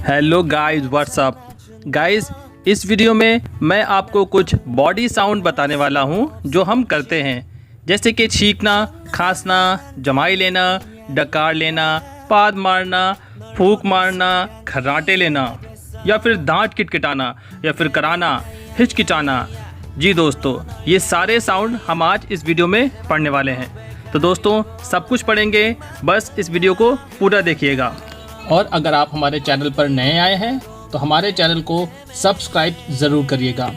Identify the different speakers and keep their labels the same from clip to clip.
Speaker 1: Hello guys, WhatsApp guys. इस video में मैं आपको कुछ बॉडी साउंड बताने वाला हूं जो हम करते हैं, जैसे कि छींकना, खांसना, जमाई लेना, डकार लेना, पाद मारना, फूंक मारना, खर्राटे लेना, या फिर दांत किटकिटाना, या फिर कराना, हिचकिचाना। जी दोस्तों, ये सारे साउंड हम आज इस वीडियो में पढ़ने वाले हैं। तो दोस्तों, सब कुछ पढ़ेंगे, बस इस वीडियो को पूरा देखिएगा। और अगर आप हमारे चैनल पर नए आए हैं तो हमारे चैनल को सब्सक्राइब ज़रूर करिएगा।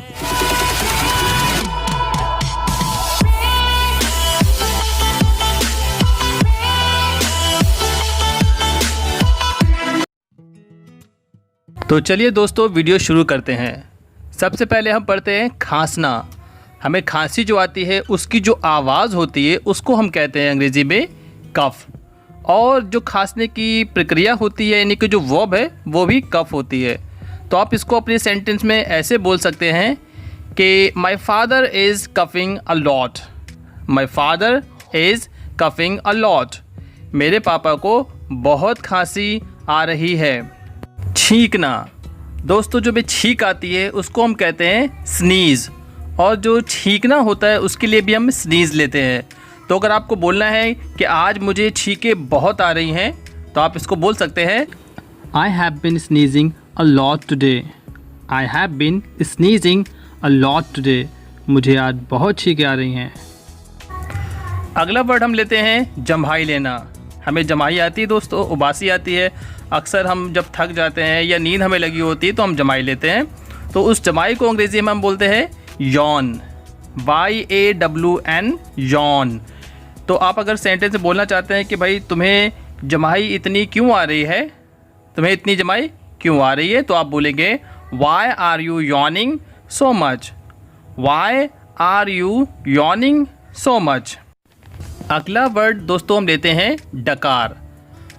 Speaker 1: तो चलिए दोस्तों, वीडियो शुरू करते हैं। सबसे पहले हम पढ़ते हैं खांसना। हमें खांसी जो आती है उसकी जो आवाज़ होती है उसको हम कहते हैं अंग्रेज़ी में कफ। और जो खांसने की प्रक्रिया होती है, यानी कि जो वर्ब है, वो भी कफ होती है। तो आप इसको अपने सेंटेंस में ऐसे बोल सकते हैं कि my father is coughing a lot. My father is coughing a lot. मेरे पापा को बहुत खांसी आ रही है। छींकना। दोस्तों, जो भी छींक आती है उसको हम कहते हैं स्नीज़। और जो छींकना होता है उसके लिए भी हम स्नीज़ लेते हैं। तो अगर आपको बोलना है कि आज मुझे छींकें बहुत आ रही हैं, तो आप इसको बोल सकते हैं I have been sneezing a lot today. I have been sneezing a lot today. मुझे आज बहुत छींकें आ रही हैं। अगला वर्ड हम लेते हैं जम्हाई लेना। हमें जमाई आती है दोस्तों, उबासी आती है। अक्सर हम जब थक जाते हैं या नींद हमें लगी होती है तो हम जमाई लेते हैं। तो उस जमाई को अंग्रेज़ी में हम बोलते हैं यॉन। YAWN, Yon. तो आप अगर सेंटेंस में बोलना चाहते हैं कि भाई तुम्हें जमाई इतनी क्यों आ रही है, तुम्हें इतनी जमाई क्यों आ रही है, तो आप बोलेंगे why are you yawning so much. Why are you yawning so much. अगला वर्ड दोस्तों हम लेते हैं डकार।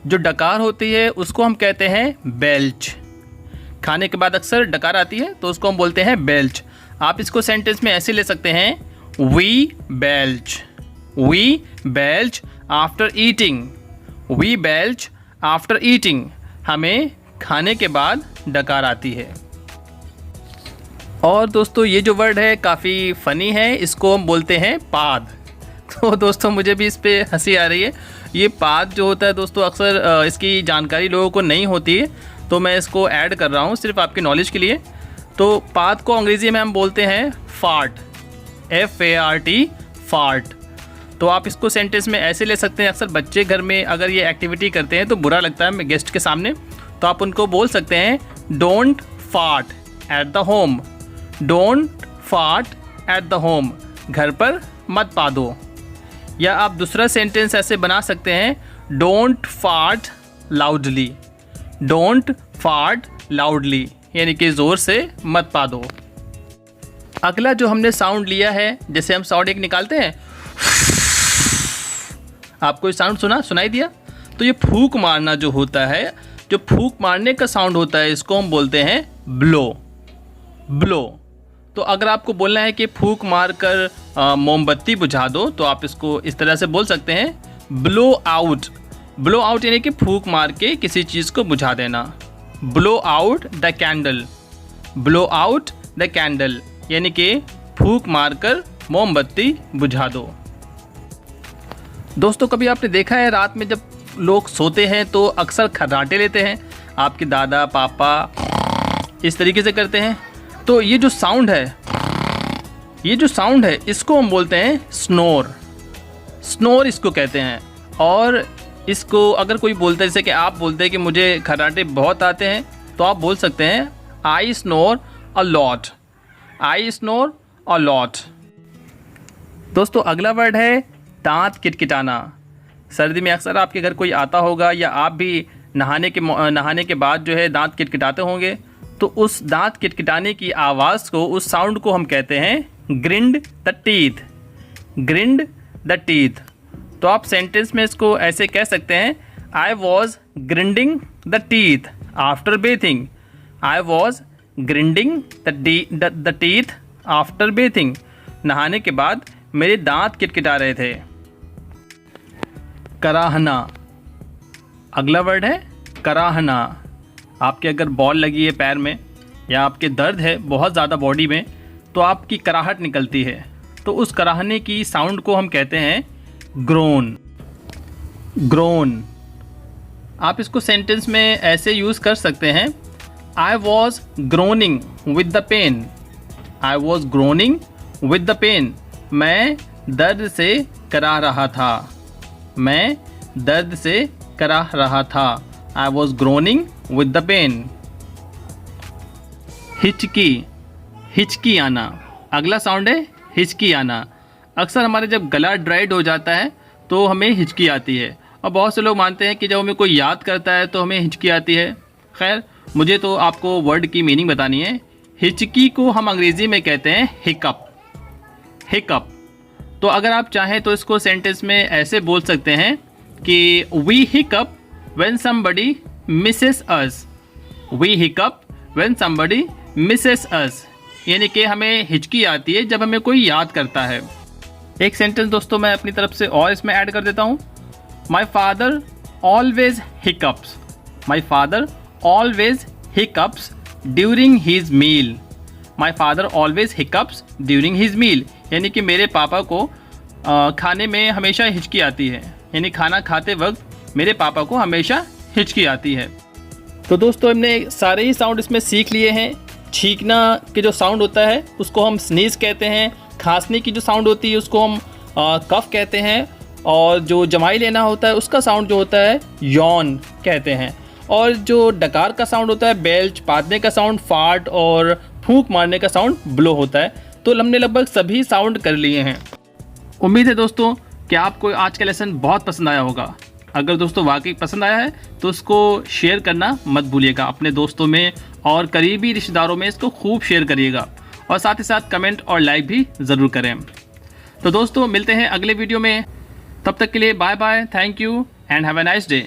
Speaker 1: जो डकार होती है उसको हम कहते हैं बेल्च। खाने के बाद अक्सर डकार आती है तो उसको हम बोलते हैं बेल्च। आप इसको सेंटेंस में ऐसे ले सकते हैं we belch. We belch after eating. We belch after eating. हमें खाने के बाद डकार आती है। और दोस्तों, ये जो वर्ड है काफ़ी फ़नी है, इसको हम बोलते हैं पाद। तो दोस्तों, मुझे भी इस पे हंसी आ रही है। ये पाद जो होता है दोस्तों, अक्सर इसकी जानकारी लोगों को नहीं होती है, तो मैं इसको ऐड कर रहा हूँ सिर्फ आपकी नॉलेज के लिए। तो पाद को अंग्रेज़ी में हम बोलते हैं फार्ट। FART, fart. तो आप इसको सेंटेंस में ऐसे ले सकते हैं। अक्सर बच्चे घर में अगर ये एक्टिविटी करते हैं तो बुरा लगता है गेस्ट के सामने, तो आप उनको बोल सकते हैं don't fart at the home. Don't fart at the home. घर पर मत पादो। या आप दूसरा सेंटेंस ऐसे बना सकते हैं don't fart loudly. Don't fart loudly, यानी कि ज़ोर से मत पादो। अगला जो हमने साउंड लिया है, जैसे हम साउंड एक निकालते हैं, आपको ये साउंड सुनाई दिया? तो ये फूंक मारना जो होता है, जो फूंक मारने का साउंड होता है, इसको हम बोलते हैं ब्लो। ब्लो। तो अगर आपको बोलना है कि फूंक मार कर मोमबत्ती बुझा दो, तो आप इसको इस तरह से बोल सकते हैं ब्लो आउट। ब्लो आउट यानी कि फूंक मार के किसी चीज़ को बुझा देना। Blow out the candle. Blow out the candle यानी कि फूंक मार कर मोमबत्ती बुझा दो। दोस्तों, कभी आपने देखा है रात में जब लोग सोते हैं तो अक्सर खर्राटे लेते हैं? आपके दादा पापा इस तरीके से करते हैं। तो ये जो साउंड है, इसको हम बोलते हैं स्नोर। स्नोर इसको कहते हैं। और इसको अगर कोई बोलता है, जैसे कि आप बोलते हैं कि मुझे खर्राटे बहुत आते हैं, तो आप बोल सकते हैं I snore a lot. I snore a lot. दोस्तों, अगला वर्ड है दांत किटकिटाना। सर्दी में अक्सर आपके घर कोई आता होगा, या आप भी नहाने के बाद जो है दांत किटकिटाते होंगे, तो उस दांत किटकिटाने की आवाज़ को, उस साउंड को हम कहते हैं grind the teeth. Grind the teeth. तो आप सेंटेंस में इसको ऐसे कह सकते हैं I was grinding the teeth after bathing. I was grinding the teeth after bathing. नहाने के बाद मेरे दांत किटकिटा रहे थे। कराहना। अगला वर्ड है कराहना। आपके अगर बॉल लगी है पैर में या आपके दर्द है बहुत ज़्यादा बॉडी में, तो आपकी कराहट निकलती है, तो उस कराहने की साउंड को हम कहते हैं ग्रोन। ग्रोन। आप इसको सेंटेंस में ऐसे यूज़ कर सकते हैं, I was groaning with the pain. I was groaning with the pain. मैं दर्द से कराह रहा था। मैं दर्द से कराह रहा था। I was groaning with the pain. हिचकी। हिचकी आना। अगला साउंड है हिचकी आना। अक्सर हमारे जब गला ड्राइड हो जाता है तो हमें हिचकी आती है, और बहुत से लोग मानते हैं कि जब हमें कोई याद करता है तो हमें हिचकी आती है। खैर, मुझे तो आपको वर्ड की मीनिंग बतानी है। हिचकी को हम अंग्रेज़ी में कहते हैं हिकअप। हिकअप। तो अगर आप चाहें तो इसको सेंटेंस में ऐसे बोल सकते हैं कि we hiccup when somebody misses us. We hiccup when somebody misses us, यानी कि हमें हिचकी आती है जब हमें कोई याद करता है। एक सेंटेंस दोस्तों मैं अपनी तरफ से और इसमें ऐड कर देता हूँ। My father always hiccups. My father always hiccups during his meal. My father always hiccups during his meal, यानी कि मेरे पापा को खाने में हमेशा हिचकी आती है, यानी खाना खाते वक्त मेरे पापा को हमेशा हिचकी आती है। तो दोस्तों हमने सारे ही साउंड इसमें सीख लिए हैं। छींकना के जो साउंड होता है उसको हम स्नीज कहते हैं। खांसने की जो साउंड होती है उसको हम कफ कहते हैं। और जो जमाई लेना होता है उसका साउंड जो होता है यॉन कहते हैं। और जो डकार का साउंड होता है बेल्च, पादने का साउंड फार्ट, और फूंक मारने का साउंड ब्लो होता है। तो हमने लगभग सभी साउंड कर लिए हैं। उम्मीद है दोस्तों कि आपको आज का लेसन बहुत पसंद आया होगा। अगर दोस्तों वाकई पसंद आया है तो उसको शेयर करना मत भूलिएगा अपने दोस्तों में और करीबी रिश्तेदारों में इसको खूब शेयर करिएगा, और साथ ही साथ कमेंट और लाइक भी ज़रूर करें। तो दोस्तों मिलते हैं अगले वीडियो में, तब तक के लिए bye bye, thank you and have a nice day.